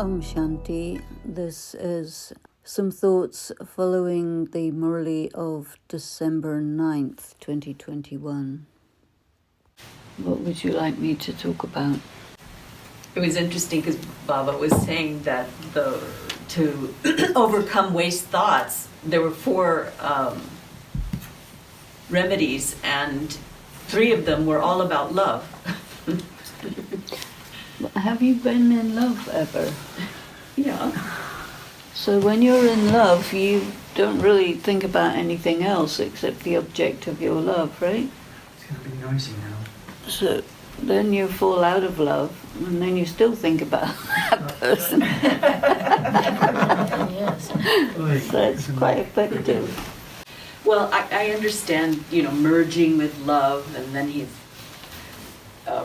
Om Shanti. This is some thoughts following the Murli of December 9th, 2021. What would you like me to talk about? It was interesting because Baba was saying that to overcome waste thoughts, there were 4 remedies, and 3 of them were all about love. Have you been in love ever? Yeah. So when you're in love, you don't really think about anything else except the object of your love, right? It's going to be noisy now. So then you fall out of love, and then you still think about that person. Yes. So it's quite effective. Well, I understand, merging with love, and then he's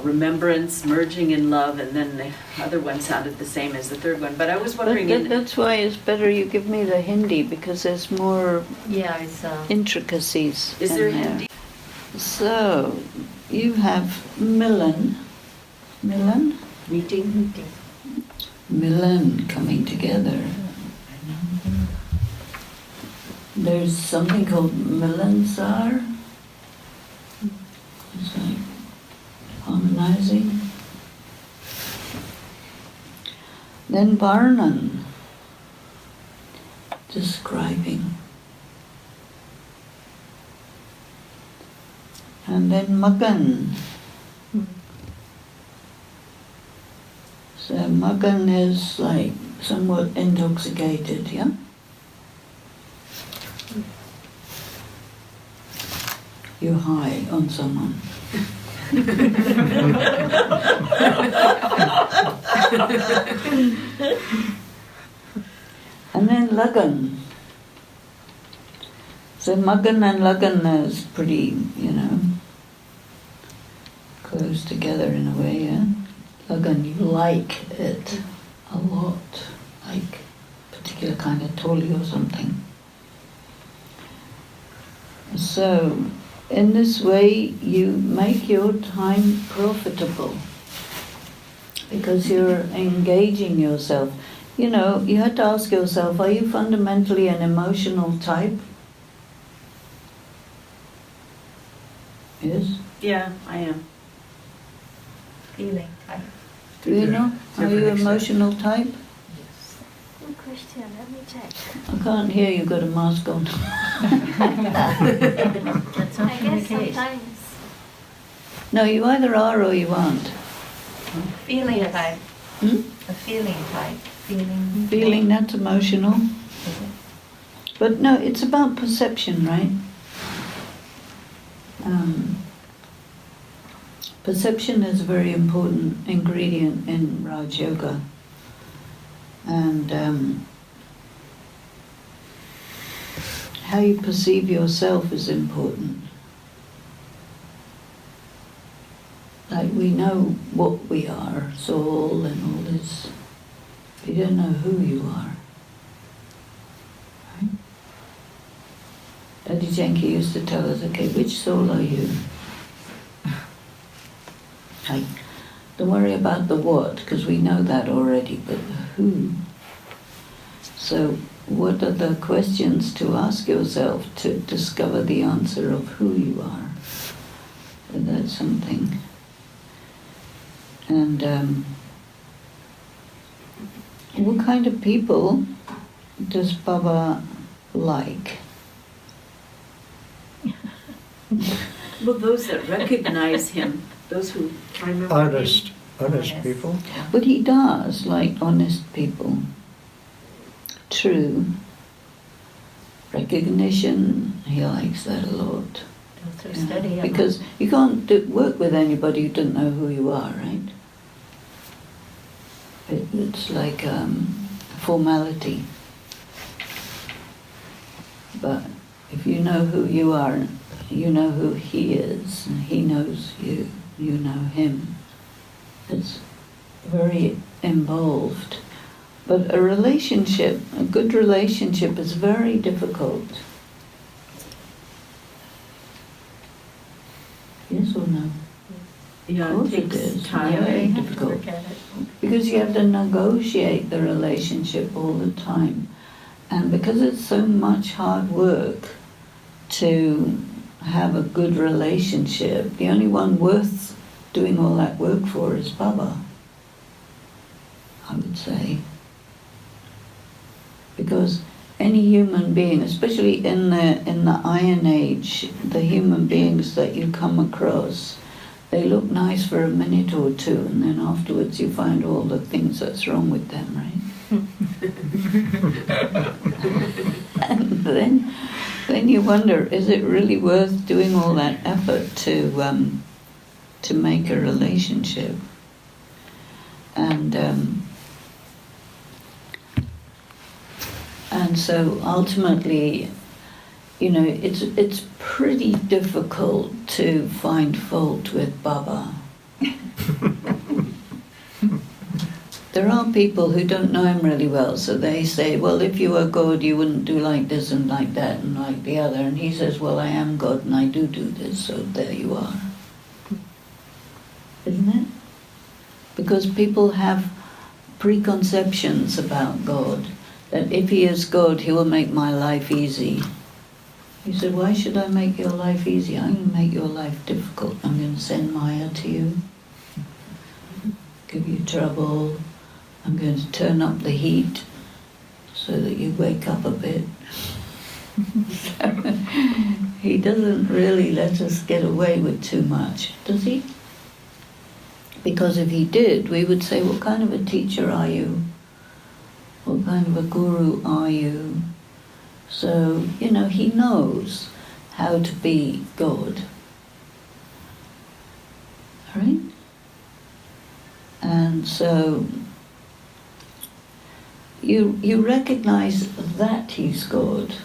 remembrance, merging in love, and then the other one sounded the same as the third one. But I was wondering... That's why it's better you give me the Hindi, because there's more it's intricacies. Is there Hindi? So, you have Melan. Melan? Meeting. Melan coming together. There's something called Melansar. It's like harmonizing. Then Varnan, describing. And then Magan. So Magan is like somewhat intoxicated, yeah? You're high on someone. And then Lagan. So Magan and Lagan is pretty, close together in a way, yeah? Lagan, you like it a lot, like a particular kind of toli or something. So, in this way, you make your time profitable because you're engaging yourself. You have to ask yourself, are you fundamentally an emotional type? Yes? Yeah, I am. feeling type. Do you know? Are you emotional type? Yes. Good question, let me check. I can't hear you, got a mask on. That's I often the guess case. sometimes. No, you either are or you aren't. Feeling type. Hmm? A feeling type. Feeling. Feeling, that's emotional. Is it? But no, it's about perception, right? Perception is a very important ingredient in Raj Yoga. And how you perceive yourself is important. Like we know what we are, soul and all this. You don't know who you are. Right? Daddy Janki used to tell us, okay, which soul are you? Like, don't worry about the what, because we know that already, but the who. So, what are the questions to ask yourself to discover the answer of who you are? So that's something. And what kind of people does Baba like? Well, those that recognize him, those who remember Honest Honest. people. But he does like honest people. True. Recognition, he likes that a lot. Those who study Because you can't work with anybody who doesn't know who you are, right? It's like a formality. But if you know who you are, you know who he is, and he knows you, you know him. It's very involved. But a relationship, a good relationship is very difficult. Yes or no? Yeah, Of course it takes it is. time. Yeah. you Very have to difficult. look at it. because you have to negotiate the relationship all the time. And because it's so much hard work to have a good relationship, the only one worth doing all that work for is Baba, I would say. Because any human being, especially in the Iron Age, the human beings that you come across, they look nice for a minute or two, and then afterwards you find all the things that's wrong with them, right? And then you wonder, is it really worth doing all that effort to make a relationship? And so ultimately, you know, it's pretty difficult to find fault with Baba. There are people who don't know him really well, so they say, well, if you were God, you wouldn't do like this and like that and like the other. And he says, well, I am God and I do this, so there you are. Isn't it? Because people have preconceptions about God, that if he is God, he will make my life easy. He said, why should I make your life easy? I'm going to make your life difficult. I'm going to send Maya to you, give you trouble. I'm going to turn up the heat so that you wake up a bit. He doesn't really let us get away with too much, does he? Because if he did, we would say, what kind of a teacher are you? What kind of a guru are you? So, you know, he knows how to be God. All right? And so you recognize that he's God.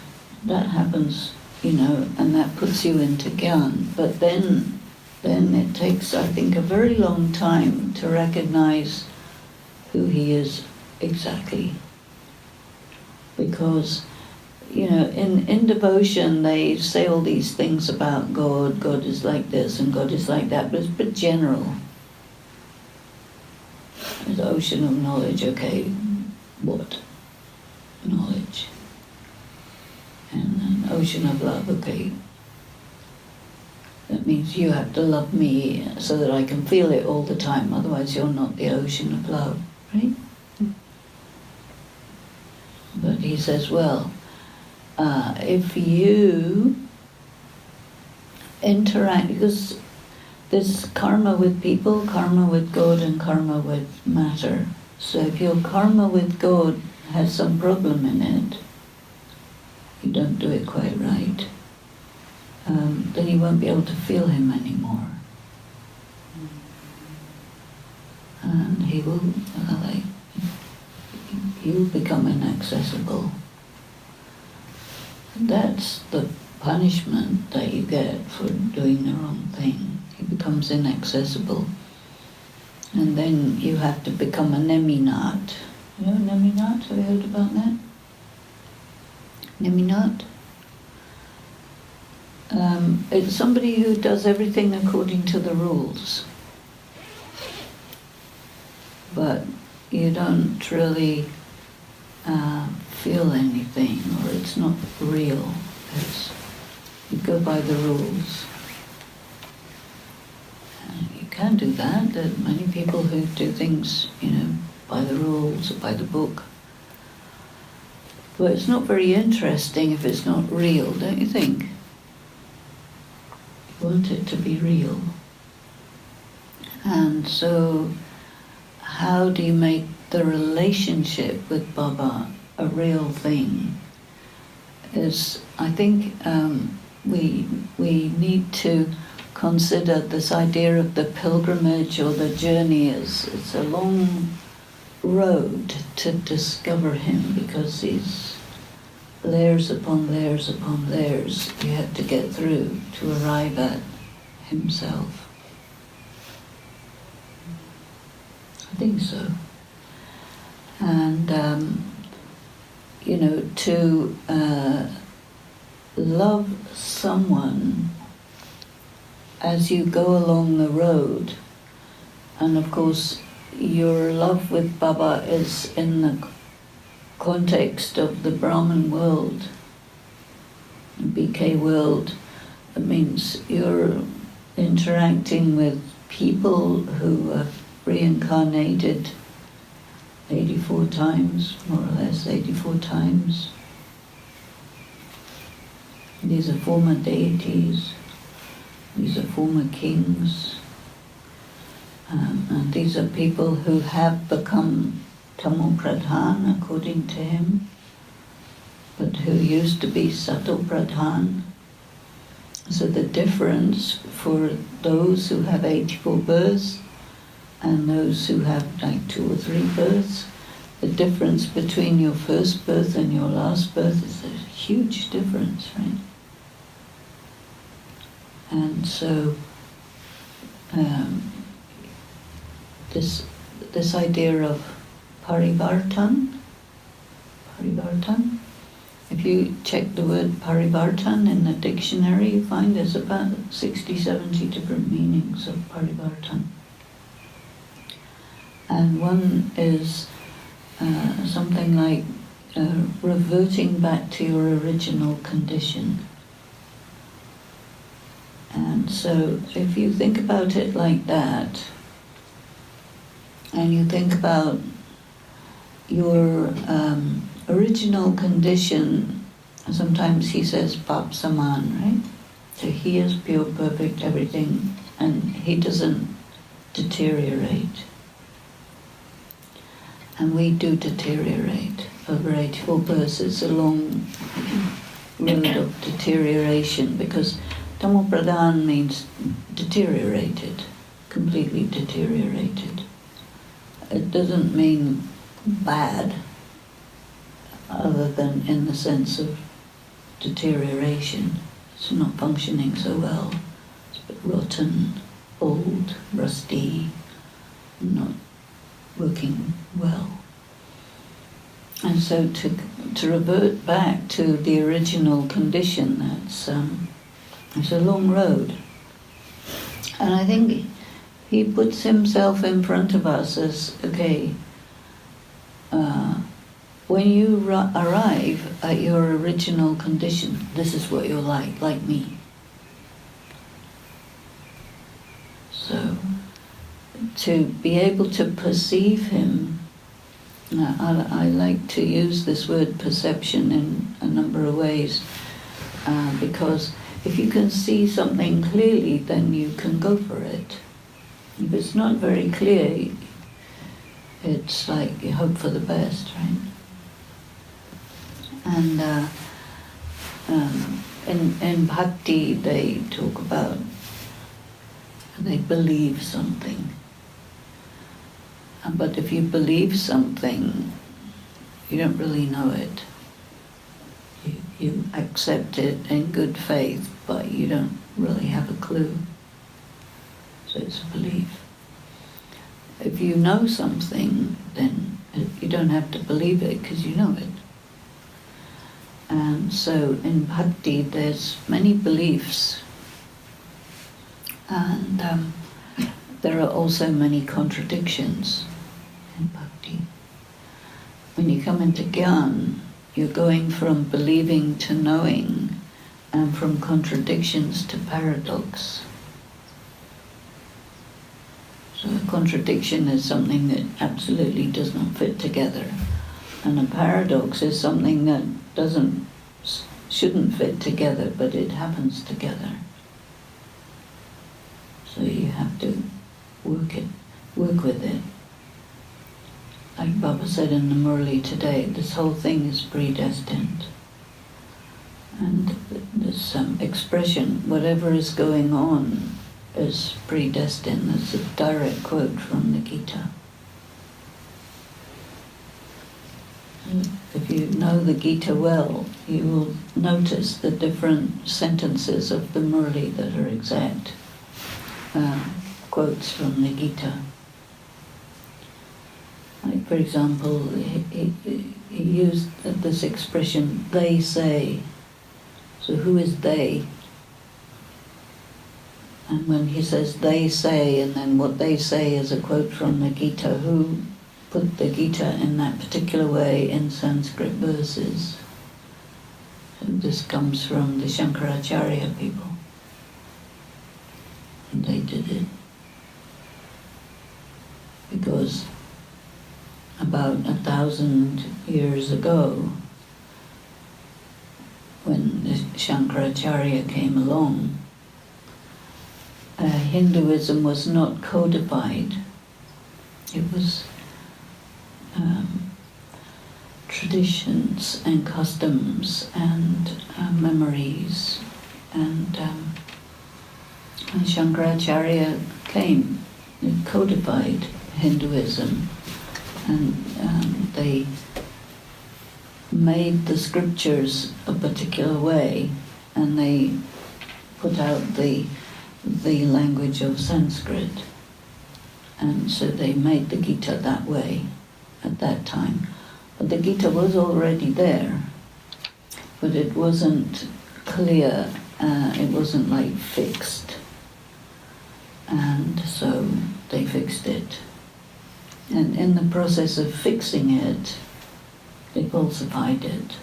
That happens, you know, and that puts you into Gyan. But then it takes, I think, a very long time to recognize who he is exactly. Because, you know, in devotion they say all these things about God. God is like this and God is like that, but it's a bit general. There's the ocean of knowledge, okay, what? Knowledge. And an ocean of love, okay. That means you have to love me so that I can feel it all the time, otherwise you're not the ocean of love, right? But he says, well, if you interact, because there's karma with people, karma with God, and karma with matter. So if your karma with God has some problem in it, you don't do it quite right, then you won't be able to feel him anymore. And he will, you will become inaccessible. That's the punishment that you get for doing the wrong thing. He becomes inaccessible. And then you have to become a Neminat. You know Neminat? Have you heard about that? Neminat? It's somebody who does everything according to the rules. But you don't really feel anything, or it's not real. You go by the rules. And you can do that. There are many people who do things, you know, by the rules or by the book. But it's not very interesting if it's not real, don't you think? You want it to be real. And so, how do you make the relationship with Baba a real thing? Is, I think, we need to consider this idea of the pilgrimage or the journey as it's a long road to discover him, because he's layers upon layers upon layers you have to get through to arrive at himself. I think so. And you know, to love someone as you go along the road, and of course your love with Baba is in the context of the Brahman world, BK world. It means you're interacting with people who have reincarnated 84 times, more or less 84 times. These are former deities, these are former kings, and these are people who have become Tamo Pradhan according to him, but who used to be Sato Pradhan. So the difference for those who have 84 births and those who have like 2 or 3 births, the difference between your first birth and your last birth is a huge difference, right? And so this idea of parivartan, if you check the word parivartan in the dictionary, you find there's about 60, 70 different meanings of parivartan. And one is something like reverting back to your original condition. And so if you think about it like that, and you think about your original condition, sometimes he says Pap Saman, right? So he is pure, perfect, everything, and he doesn't deteriorate. And we do deteriorate. Over 84 births, it's a long road of deterioration, because Tamo Pradhan means deteriorated, completely deteriorated. It doesn't mean bad, other than in the sense of deterioration. It's not functioning so well. It's a bit rotten, old, rusty, not working well. And so to revert back to the original condition, it's a long road. And I think he puts himself in front of us as, okay, when you arrive at your original condition, this is what you're like me. So, to be able to perceive him, I like to use this word perception in a number of ways, because if you can see something clearly, then you can go for it. If it's not very clear, it's like you hope for the best, right? And in bhakti, they talk about, they believe something. But if you believe something, you don't really know it. You accept it in good faith, but you don't really have a clue. So it's a belief. If you know something, then you don't have to believe it because you know it. And so in bhakti, there's many beliefs. And there are also many contradictions in bhakti. When you come into jnana, you're going from believing to knowing, and from contradictions to paradox. So a contradiction is something that absolutely does not fit together, and a paradox is something that shouldn't fit together, but it happens together. So you have to work with it. Like Baba said in the Murli today, this whole thing is predestined. And this expression, whatever is going on, is predestined. That's a direct quote from the Gita. If you know the Gita well, you will notice the different sentences of the Murli that are exact quotes from the Gita. Like, for example, he used this expression, they say. So who is they? And when he says they say, and then what they say is a quote from the Gita, who put the Gita in that particular way in Sanskrit verses? So this comes from the Shankaracharya people. And they did it because about 1,000 years ago, when the Shankaracharya came along, Hinduism was not codified. It was traditions and customs and memories, and when Shankaracharya came, it codified Hinduism, and they made the scriptures a particular way, and they put out the language of Sanskrit, and so they made the Gita that way at that time. But the Gita was already there, but it wasn't clear, it wasn't like fixed, and so they fixed it. And in the process of fixing it, they falsified it.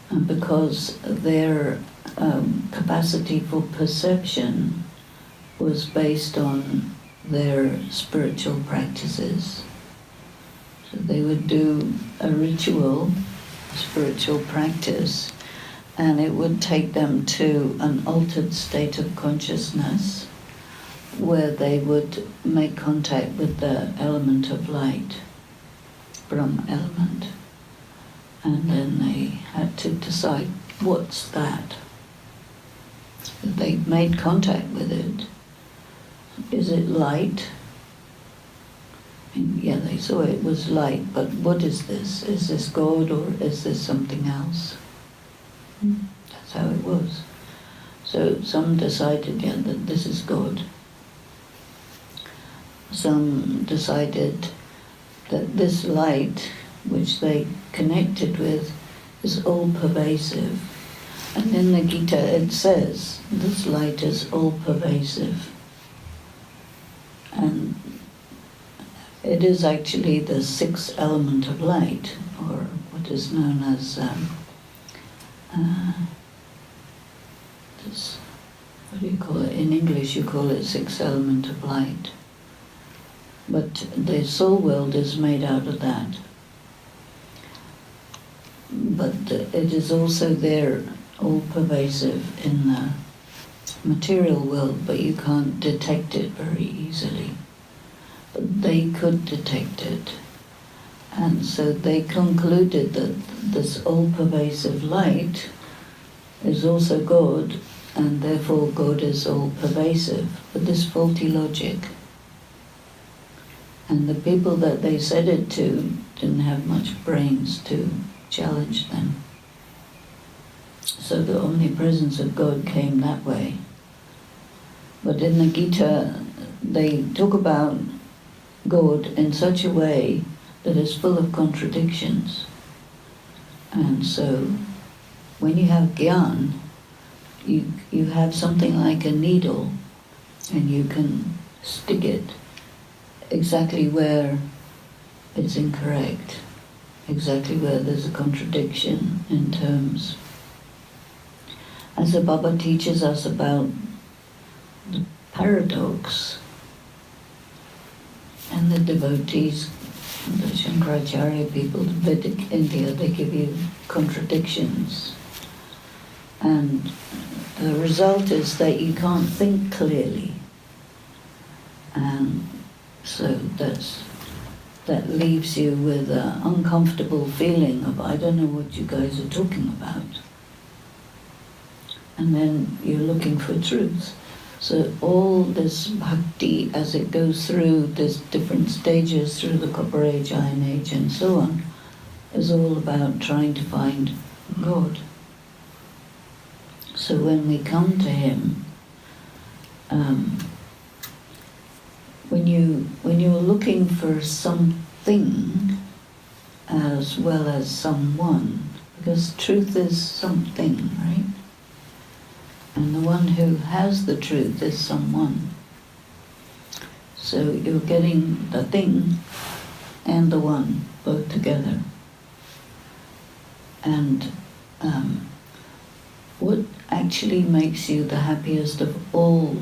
And because their capacity for perception was based on their spiritual practices. So they would do a ritual, a spiritual practice, and it would take them to an altered state of consciousness where they would make contact with the element of light, Brahm element. And then they had to decide, what's that? They made contact with it. Is it light? And yeah, they saw it was light, but what is this? Is this God or is this something else? That's how it was. So some decided, yeah, that this is God. Some decided that this light, which they connected with, is all-pervasive. And in the Gita it says, this light is all-pervasive. And it is actually the sixth element of light, or what is known as this, what do you call it? In English you call it sixth element of light. But the soul world is made out of that. But it is also there, all-pervasive in the material world, but you can't detect it very easily. But they could detect it. And so they concluded that this all-pervasive light is also God, and therefore God is all-pervasive, with this faulty logic. And the people that they said it to didn't have much brains to challenge them. So the omnipresence of God came that way. But in the Gita, they talk about God in such a way that is full of contradictions. And so when you have Gyan, you have something like a needle, and you can stick it exactly where it's incorrect, exactly where there's a contradiction in terms. As the Baba teaches us about the paradox, and the devotees, the Shankaracharya people, the Vedic India, they give you contradictions. And the result is that you can't think clearly. And so that leaves you with an uncomfortable feeling of, I don't know what you guys are talking about. And then you're looking for truth. So all this bhakti, as it goes through these different stages, through the Copper Age, Iron Age, and so on, is all about trying to find God. So when we come to Him, when you're looking for something as well as someone, because truth is something, right? And the one who has the truth is someone. So you're getting the thing and the one both together. And what actually makes you the happiest of all,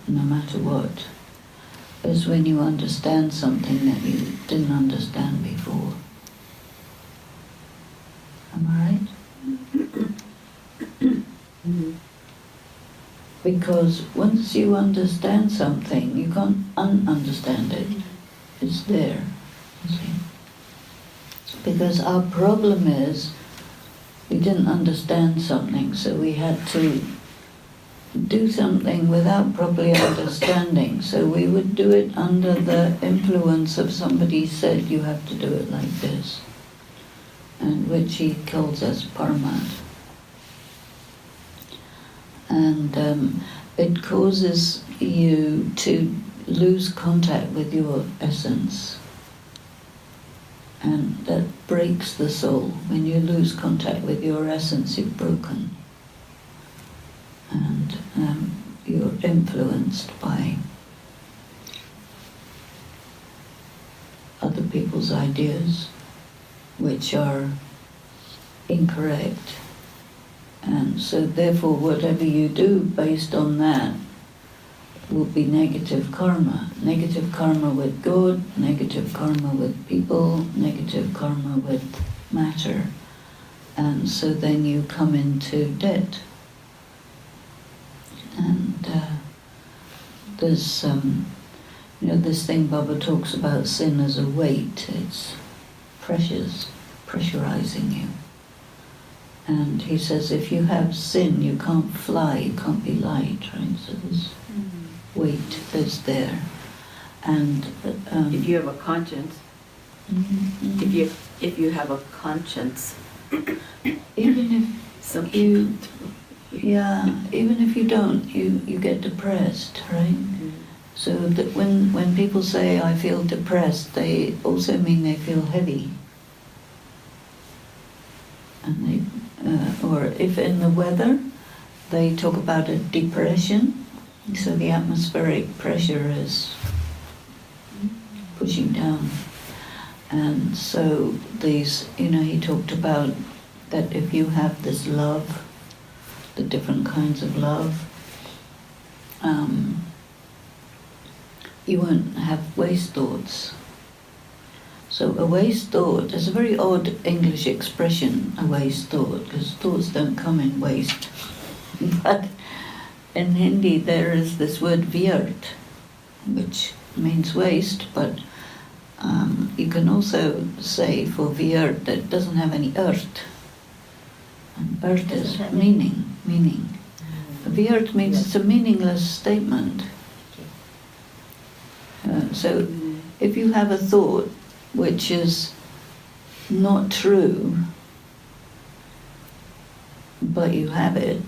no matter what, is when you understand something that you didn't understand before. Am I right? Because once you understand something, you can't un-understand it. It's there, you see. Because our problem is we didn't understand something, so we had to do something without properly understanding. So we would do it under the influence of somebody said you have to do it like this, and which he calls as paramount. And it causes you to lose contact with your essence. And that breaks the soul. When you lose contact with your essence, you're broken. And you're influenced by other people's ideas, which are incorrect. And so therefore whatever you do based on that will be negative karma. Negative karma with God, negative karma with people, negative karma with matter. And so then you come into debt. And there's, this thing Baba talks about sin as a weight. It's pressurizing you. And he says if you have sin, you can't fly, you can't be light, right? So this weight is there. And if you have a conscience, if you have a conscience, even if you, even if you don't, you get depressed, right? So that when people say I feel depressed, they also mean they feel heavy. And they, or if in the weather, they talk about a depression. So the atmospheric pressure is pushing down. And so these, he talked about that if you have this love, the different kinds of love, you won't have waste thoughts. So a waste thought is a very odd English expression, a waste thought, because thoughts don't come in waste. But in Hindi there is this word vyart, which means waste, but you can also say for vyart that it doesn't have any earth. And earth is meaning. Vyart means it's a meaningless statement. So if you have a thought which is not true, but you have it,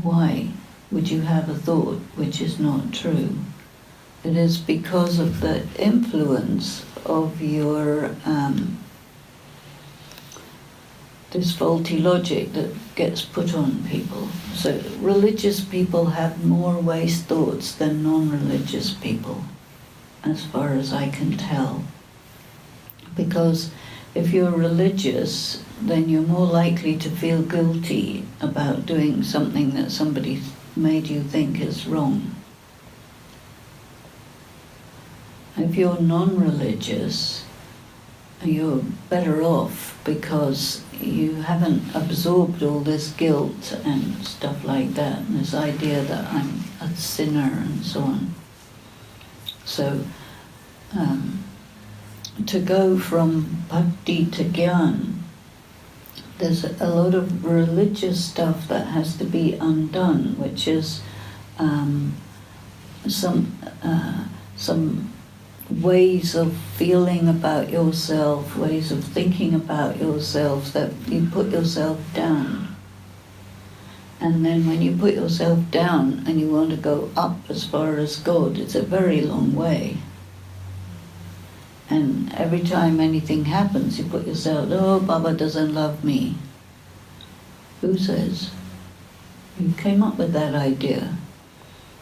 why would you have a thought which is not true? It is because of the influence of your this faulty logic that gets put on people. So religious people have more waste thoughts than non-religious people, as far as I can tell. Because if you're religious, then you're more likely to feel guilty about doing something that somebody made you think is wrong. If you're non-religious, you're better off because you haven't absorbed all this guilt and stuff like that, and this idea that I'm a sinner and so on. So to go from bhakti to gyan, there's a lot of religious stuff that has to be undone, which is some ways of feeling about yourself, ways of thinking about yourself, that you put yourself down. And then when you put yourself down and you want to go up as far as God, it's a very long way. And every time anything happens, you put yourself, oh, Baba doesn't love me. Who says? You came up with that idea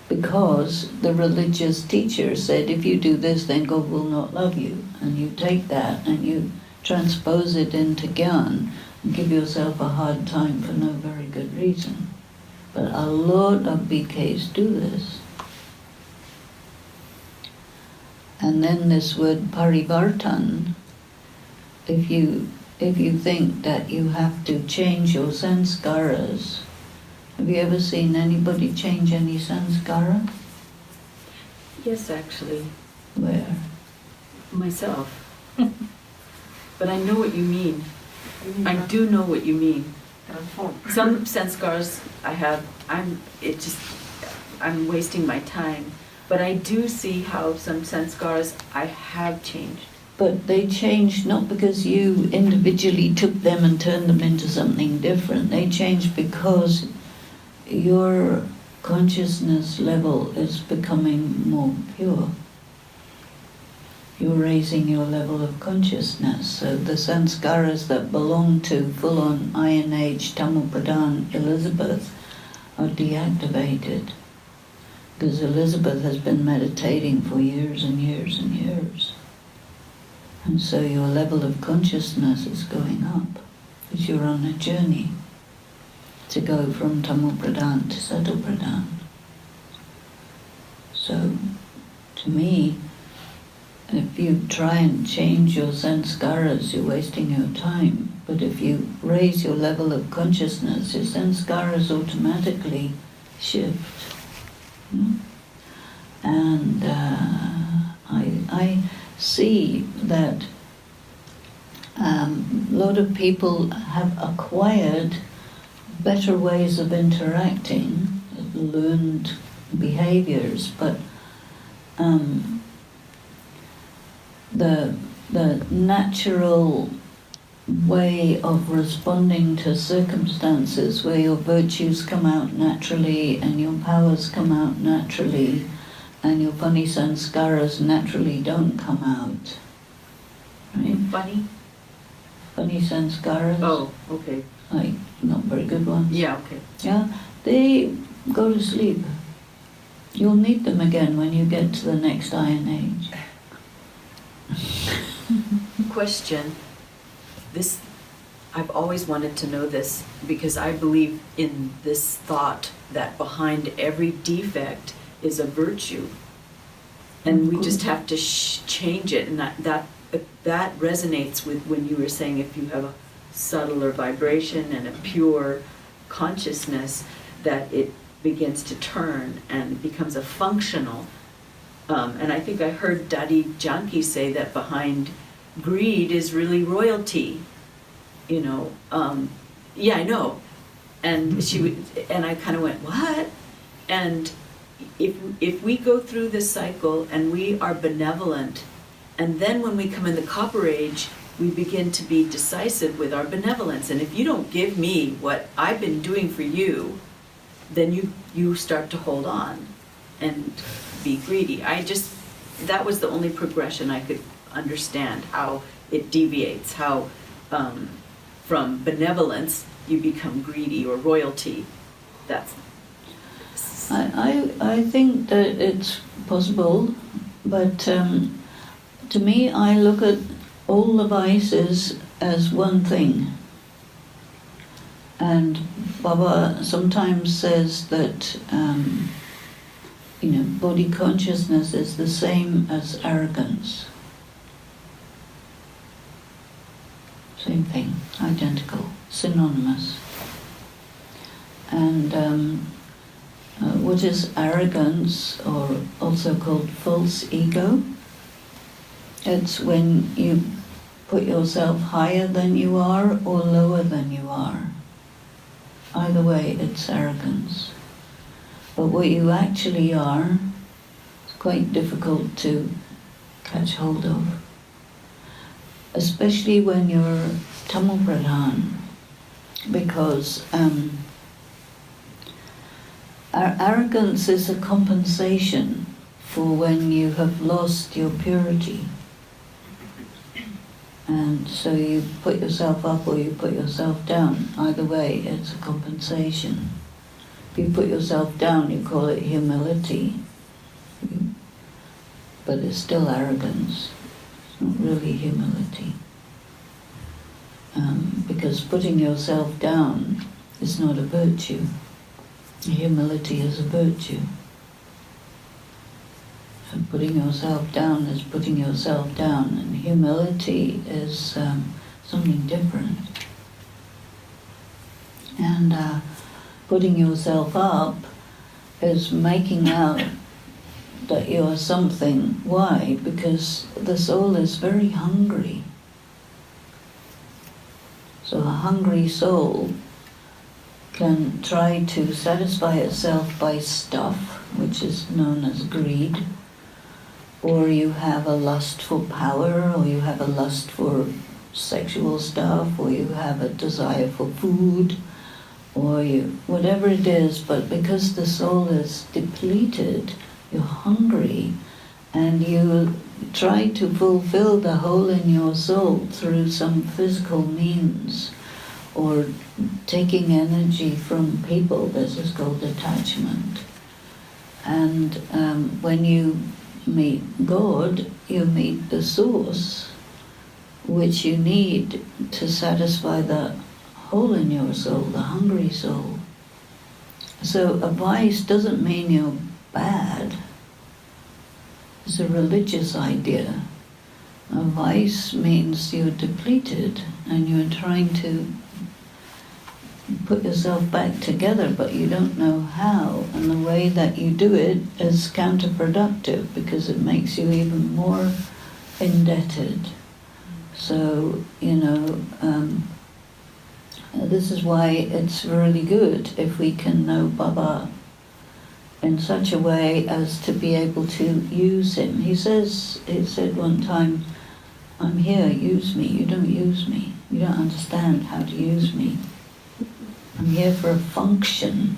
because the religious teacher said, if you do this, then God will not love you. And you take that and you transpose it into Gyan and give yourself a hard time for no very good reason. But a lot of BKs do this. And then this word parivartan, if you think that you have to change your sanskaras, have you ever seen anybody change any sanskara? Yes, actually, Where? myself. But I know what you mean. I do know what you mean. Some sanskaras I'm wasting my time. But I do see how some sanskaras I have changed. But they changed not because you individually took them and turned them into something different. They changed because your consciousness level is becoming more pure. You're raising your level of consciousness. So the sanskaras that belong to full-on Iron Age Tamil Pradhan Elizabeth are deactivated. Because Elizabeth has been meditating for years and years and years. And so your level of consciousness is going up. Because you're on a journey to go from Tamil Pradhan to Sato Pradhan. So, to me, if you try and change your sanskaras, you're wasting your time. But if you raise your level of consciousness, your sanskaras automatically shift. And I see that a lot of people have acquired better ways of interacting, learned behaviors, but the natural way of responding to circumstances where your virtues come out naturally and your powers come out naturally and your funny sanskaras naturally don't come out. Right? Funny sanskaras. Oh, okay. Like not very good ones. Yeah, okay. Yeah, they go to sleep. You'll meet them again when you get to the next Iron Age. Question. I've always wanted to know this because I believe in this thought that behind every defect is a virtue. And we just have to change it. And that resonates with when you were saying if you have a subtler vibration and a pure consciousness, that it begins to turn and becomes a functional. And I think I heard Daddy Janki say that behind greed is really royalty. Yeah, I know. And and I kind of went, what? And if we go through this cycle and we are benevolent, and then when we come in the Copper Age, we begin to be decisive with our benevolence. And if you don't give me what I've been doing for you, then you start to hold on and be greedy. That was the only progression I could understand, how it deviates, how from benevolence you become greedy or royalty. I think that it's possible, but to me I look at all the vices as one thing. And Baba sometimes says that body consciousness is the same as arrogance. Same thing, identical, synonymous. And what is arrogance, or also called false ego? It's when you put yourself higher than you are or lower than you are. Either way, it's arrogance. But what you actually are is quite difficult to catch hold of. Especially when you're Tamil Pradhan, because arrogance is a compensation for when you have lost your purity. And so you put yourself up or you put yourself down. Either way, it's a compensation. If you put yourself down, you call it humility. But it's still arrogance. It's not really humility. Because putting yourself down is not a virtue. Humility is a virtue. So putting yourself down is putting yourself down, and humility is something different. And putting yourself up is making out that you're something. Why? Because the soul is very hungry. So a hungry soul can try to satisfy itself by stuff, which is known as greed, or you have a lust for power, or you have a lust for sexual stuff, or you have a desire for food, or whatever it is, but because the soul is depleted, you're hungry, and you try to fulfill the hole in your soul through some physical means, or taking energy from people. This is called attachment. And when you meet God, you meet the source, which you need to satisfy the hole in your soul, the hungry soul. So a vice doesn't mean you're bad. It's a religious idea. A vice means you're depleted and you're trying to put yourself back together, but you don't know how, and the way that you do it is counterproductive because it makes you even more indebted. So, this is why it's really good if we can know Baba in such a way as to be able to use him. He said one time, "I'm here, use me." You don't use me. You don't understand how to use me. I'm here for a function.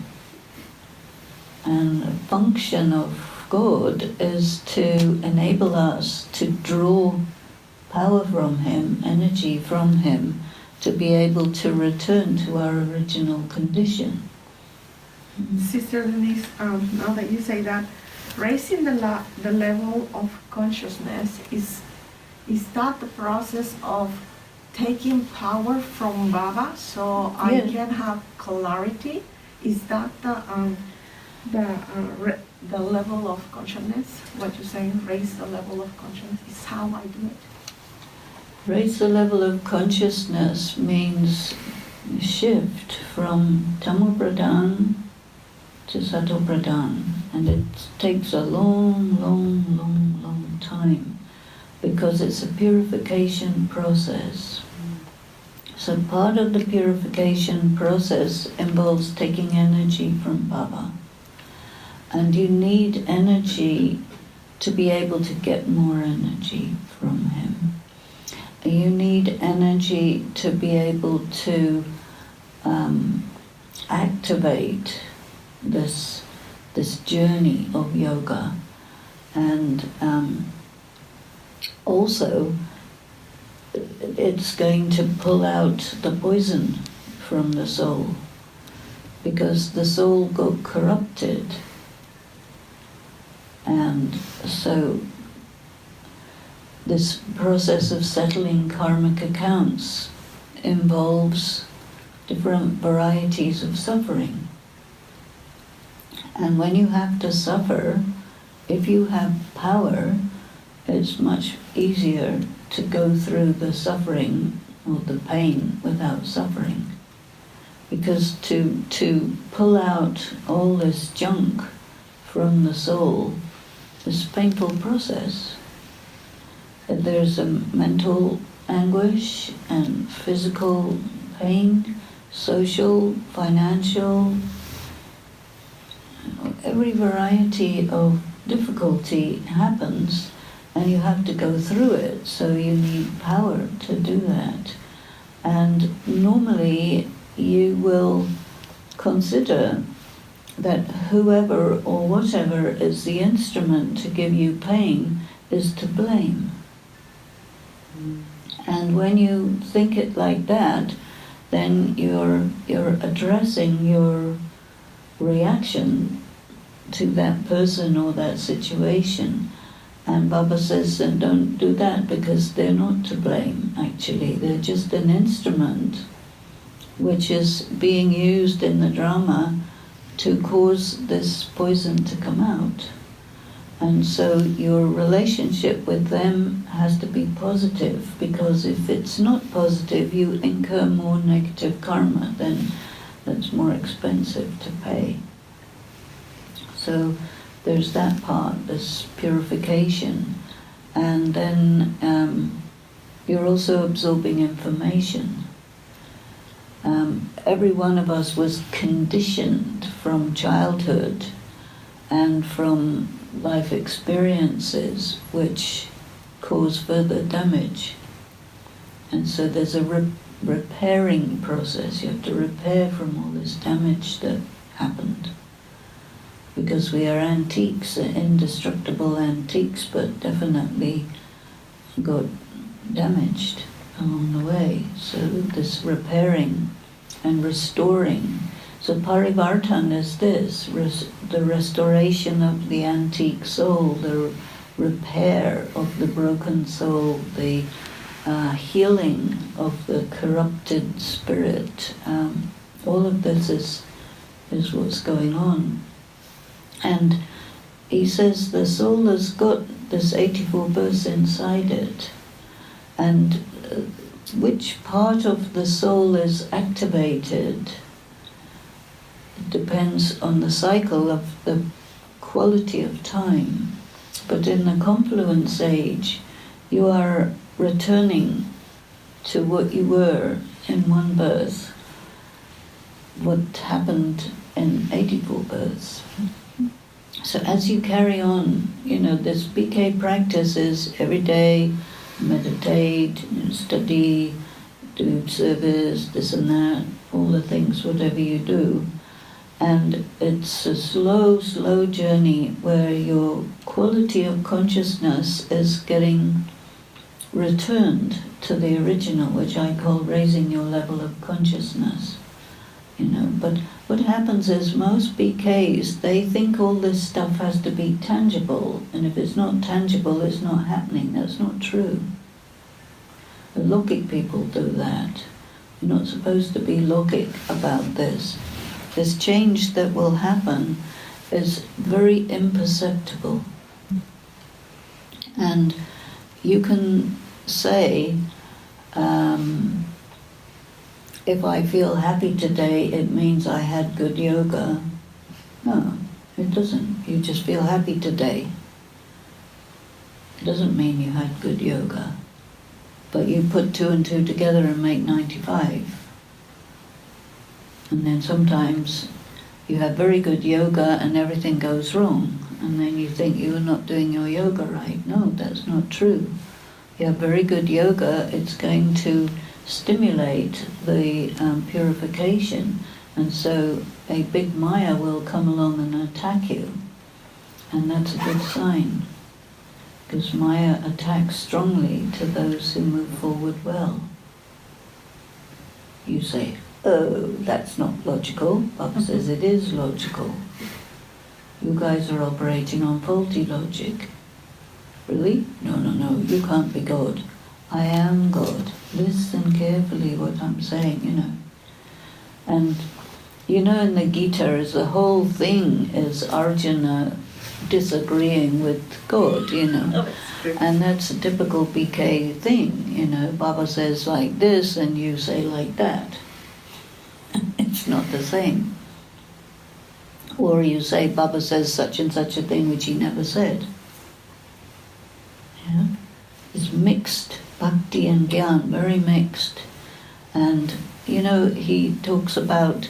And the function of God is to enable us to draw power from him, energy from him, to be able to return to our original condition. Sister Denise, now that you say that, raising the level of consciousness, is that the process of taking power from Baba so I can have clarity? Is that the level of consciousness? What you're saying, raise the level of consciousness, is how I do it. Raise the level of consciousness means shift from Tamo Pradhan to Sato Pradhan, and it takes a long, long, long, long time because it's a purification process. So part of the purification process involves taking energy from Baba, and you need energy to be able to get more energy from him. You need energy to be able to activate this journey of yoga, and also it's going to pull out the poison from the soul, because the soul got corrupted. And so this process of settling karmic accounts involves different varieties of suffering. And when you have to suffer, if you have power, it's much easier to go through the suffering or the pain without suffering. Because to pull out all this junk from the soul is a painful process. There's a mental anguish and physical pain, social, financial, every variety of difficulty happens, and you have to go through it, so you need power to do that. And normally you will consider that whoever or whatever is the instrument to give you pain is to blame. And when you think it like that, then you're addressing your reaction to that person or that situation. And Baba says, then don't do that, because they're not to blame, actually. They're just an instrument which is being used in the drama to cause this poison to come out. And so your relationship with them has to be positive, because if it's not positive, you incur more negative karma, then that's more expensive to pay. So there's that part, this purification. And then you're also absorbing information. Every one of us was conditioned from childhood and from life experiences which cause further damage. And so there's a repairing process. You have to repair from all this damage that happened. Because we are antiques, indestructible antiques, but definitely got damaged along the way. So this repairing and restoring. So parivartan is this, the restoration of the antique soul, the repair of the broken soul, the healing of the corrupted spirit. All of this is what's going on. And he says the soul has got this 84 births inside it. And which part of the soul is activated depends on the cycle of the quality of time. But in the confluence age, you are returning to what you were in one birth, what happened in 84 births. So as you carry on, this BK practice is every day, meditate, study, do service, this and that, all the things, whatever you do. And it's a slow, slow journey where your quality of consciousness is getting returned to the original, which I call raising your level of consciousness. But what happens is most BKs, they think all this stuff has to be tangible, and if it's not tangible, it's not happening. That's not true. The logic people do that. You're not supposed to be logic about this. This change that will happen is very imperceptible. And you can say, if I feel happy today, it means I had good yoga. No, it doesn't. You just feel happy today. It doesn't mean you had good yoga. But you put 2 and 2 together and make 95. And then sometimes you have very good yoga and everything goes wrong. And then you think you're not doing your yoga right. No, that's not true. You have very good yoga, it's going to stimulate the purification, and so a big Maya will come along and attack you, and that's a good sign, because Maya attacks strongly to those who move forward well. You say, oh, that's not logical. Baba says it is logical. You guys are operating on faulty logic. Really? No, you can't be God. I am God. Listen carefully what I'm saying, And, in the Gita, the whole thing is Arjuna disagreeing with God, Oh, it's true. And that's a typical BK thing, Baba says like this and you say like that. It's not the same. Or you say Baba says such and such a thing which he never said. Yeah? It's mixed. Bhakti and Gyan, very mixed. And, he talks about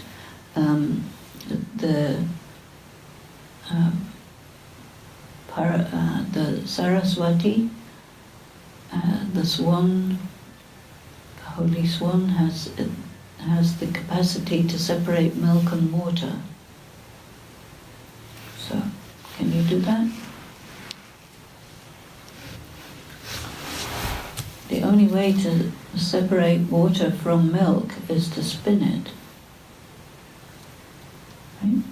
the Saraswati, the swan, the holy swan has the capacity to separate milk and water. So, can you do that? The only way to separate water from milk is to spin it. Right?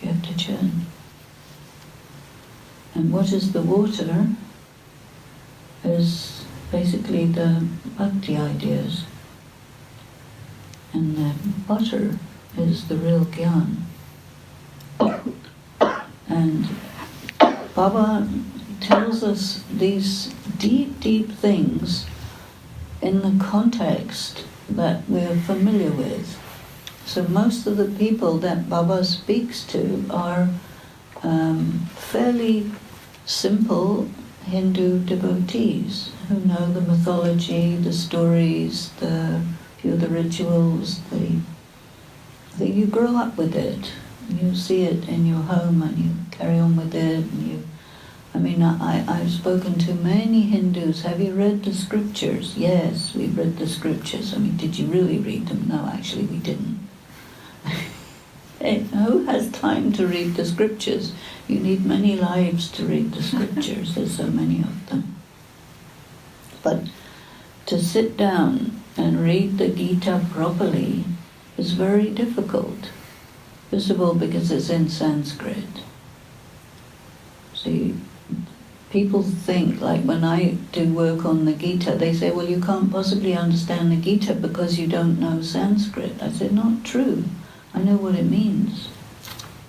You have to churn. And what is the water is basically the bhakti ideas. And the butter is the real gyan. And Baba tells us these deep, deep things in the context that we're familiar with. So most of the people that Baba speaks to are fairly simple Hindu devotees who know the mythology, the stories, the rituals. You grow up with it. You see it in your home and you carry on with it. And I've spoken to many Hindus. Have you read the scriptures? Yes, we've read the scriptures. Did you really read them? No, actually we didn't. Who has time to read the scriptures? You need many lives to read the scriptures. There's so many of them. But to sit down and read the Gita properly is very difficult. First of all, because it's in Sanskrit. See, people think, like when I do work on the Gita, they say, well, you can't possibly understand the Gita because you don't know Sanskrit. I said, not true. I know what it means.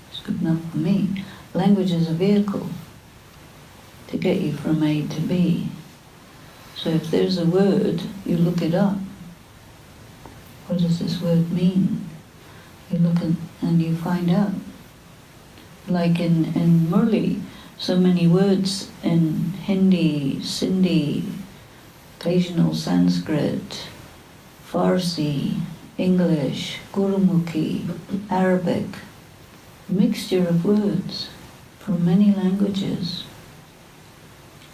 It's good enough for me. Language is a vehicle to get you from A to B. So if there's a word, you look it up. What does this word mean? You look and you find out. Like in Murli, so many words in Hindi, Sindhi, occasional Sanskrit, Farsi, English, Gurumukhi, Arabic, mixture of words from many languages.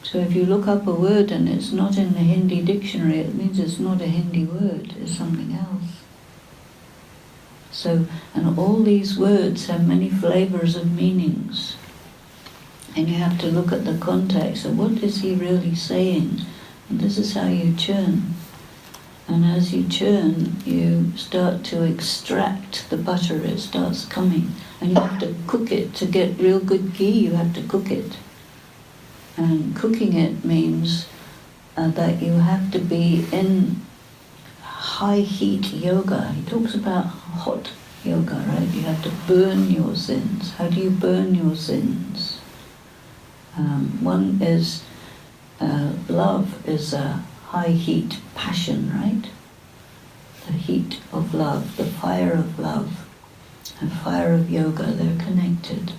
So if you look up a word and it's not in the Hindi dictionary, it means it's not a Hindi word, it's something else. So, and all these words have many flavors of meanings. And you have to look at the context of what is he really saying. And this is how you churn. And as you churn, you start to extract the butter. It starts coming. And you have to cook it. To get real good ghee, you have to cook it. And cooking it means that you have to be in high heat yoga. He talks about hot yoga, right? You have to burn your sins. How do you burn your sins? One is love is a high heat passion, right? The heat of love, the fire of love, and fire of yoga, they're connected.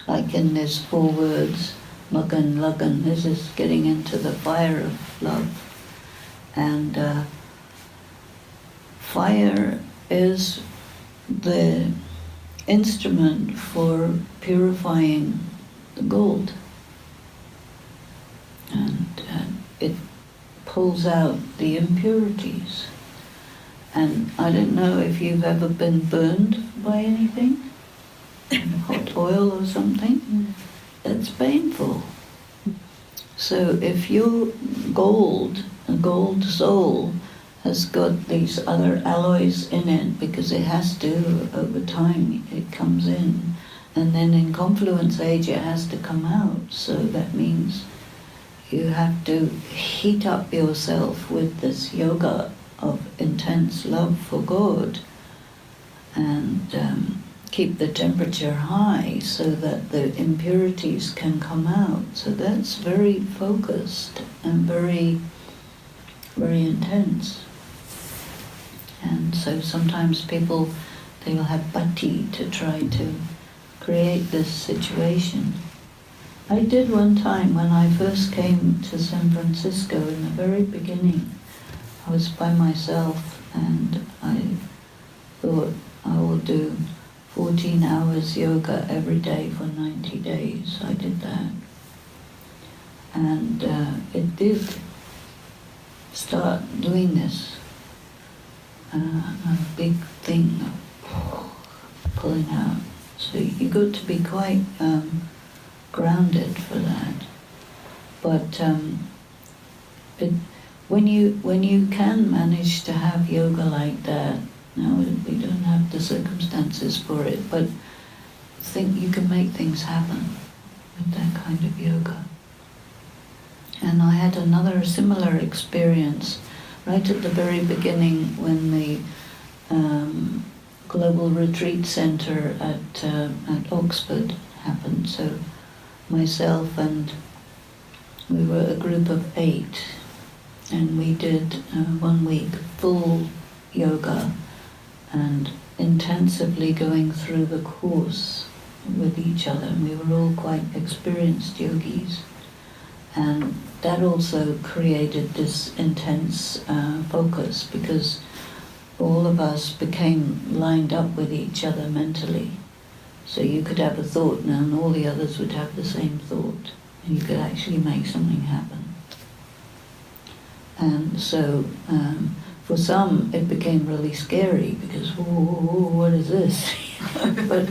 Like in these 4 words, Magan, Lagan, this is getting into the fire of love. And fire is the instrument for purifying the gold. And it pulls out the impurities. And I don't know if you've ever been burned by anything, hot oil or something. That's painful. So if your gold, a gold soul, has got these other alloys in it, because it has to, over time it comes in, and then in confluence age it has to come out. So that means you have to heat up yourself with this yoga of intense love for God, and keep the temperature high so that the impurities can come out. So that's very focused and very, very intense. And so sometimes people, they'll have bhakti to try to create this situation. I did one time when I first came to San Francisco in the very beginning. I was by myself and I thought I will do 14 hours yoga every day for 90 days. I did that. And it did start doing this. A big thing of pulling out. So you got to be quite grounded for that. But when you can manage to have yoga like that, now we don't have the circumstances for it, but think you can make things happen with that kind of yoga. And I had another similar experience right at the very beginning when the Global Retreat Centre at Oxford happened. So myself and we were a group of 8, and we did 1 week full yoga and intensively going through the course with each other. And we were all quite experienced yogis, and that also created this intense focus, because all of us became lined up with each other mentally. So you could have a thought now and all the others would have the same thought, and you could actually make something happen. And so for some it became really scary, because whoa, what is this? But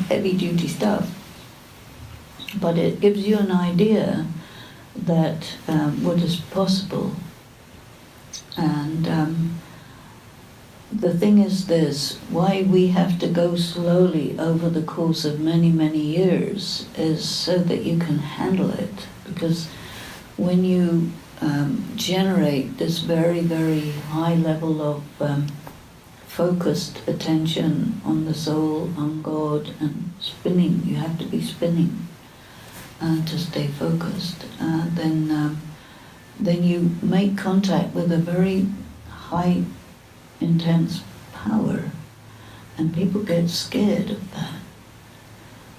heavy duty stuff. But it gives you an idea that what is possible. And the thing is this, why we have to go slowly over the course of many, many years is so that you can handle it. Because when you generate this very, very high level of focused attention on the soul, on God, and spinning, you have to be spinning to stay focused, then you make contact with a very high, intense power, and people get scared of that.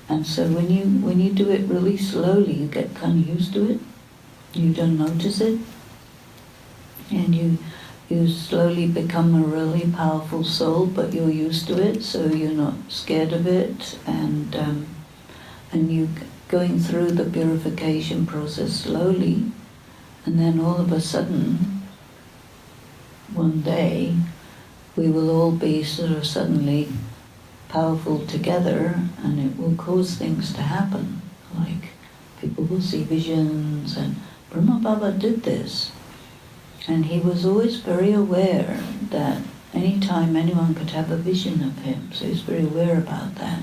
And so when you do it really slowly, you get kind of used to it. You don't notice it, and you slowly become a really powerful soul, but you're used to it, so you're not scared of it, and you going through the purification process slowly, and then all of a sudden, one day, we will all be sort of suddenly powerful together, and it will cause things to happen. Like people will see visions, and Brahma Baba did this. And he was always very aware that any time anyone could have a vision of him, so he's very aware about that.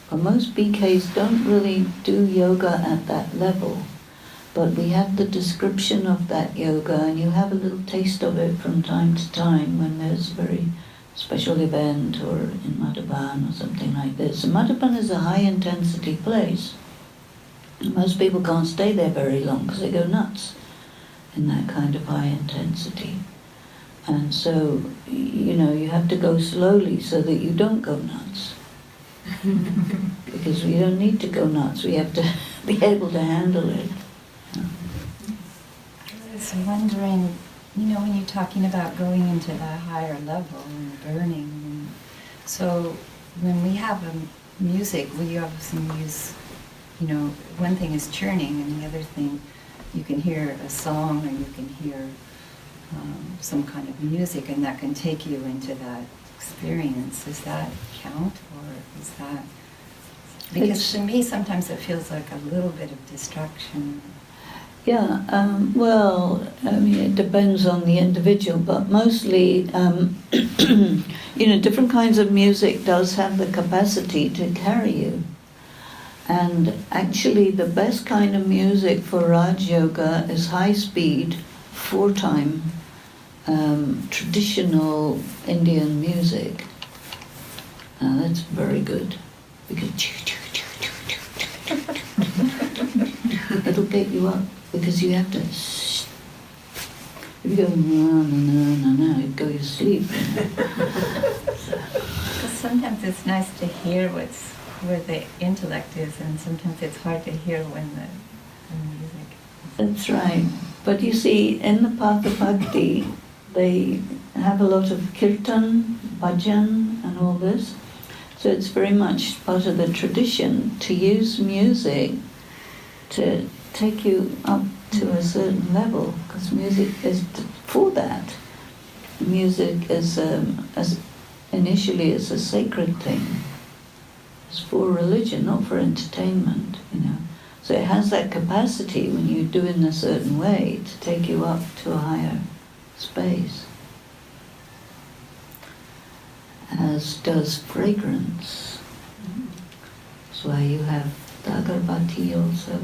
But most BKs don't really do yoga at that level, but we have the description of that yoga, and you have a little taste of it from time to time when there's a very special event, or in Madhavan or something like this. And Madhavan is a high intensity place. Most people can't stay there very long because they go nuts in that kind of high intensity. And so, you have to go slowly so that you don't go nuts. Because we don't need to go nuts, we have to be able to handle it. I was wondering, when you're talking about going into the higher level and burning, and so when we have music, we obviously use, one thing is churning, and the other thing, you can hear a song, or you can hear some kind of music, and that can take you into that experience. Does that count, or is that... Because to me, sometimes it feels like a little bit of distraction. Yeah, it depends on the individual, but mostly, different kinds of music does have the capacity to carry you. And actually, the best kind of music for Raj Yoga is high speed, 4-time, traditional Indian music. That's very good, because it'll get you up, because you have to. If you go na, you go to sleep. Because sometimes it's nice to hear where the intellect is, and sometimes it's hard to hear when the music. That's right. But you see, in the path of bhakti, they have a lot of kirtan, bhajan, and all this. So it's very much part of the tradition to use music to take you up to a certain level, because music is for that. Music is, as initially, is a sacred thing. It's for religion, not for entertainment, So it has that capacity when you do it in a certain way to take you up to a higher space. As does fragrance. That's why you have the agarbatti also.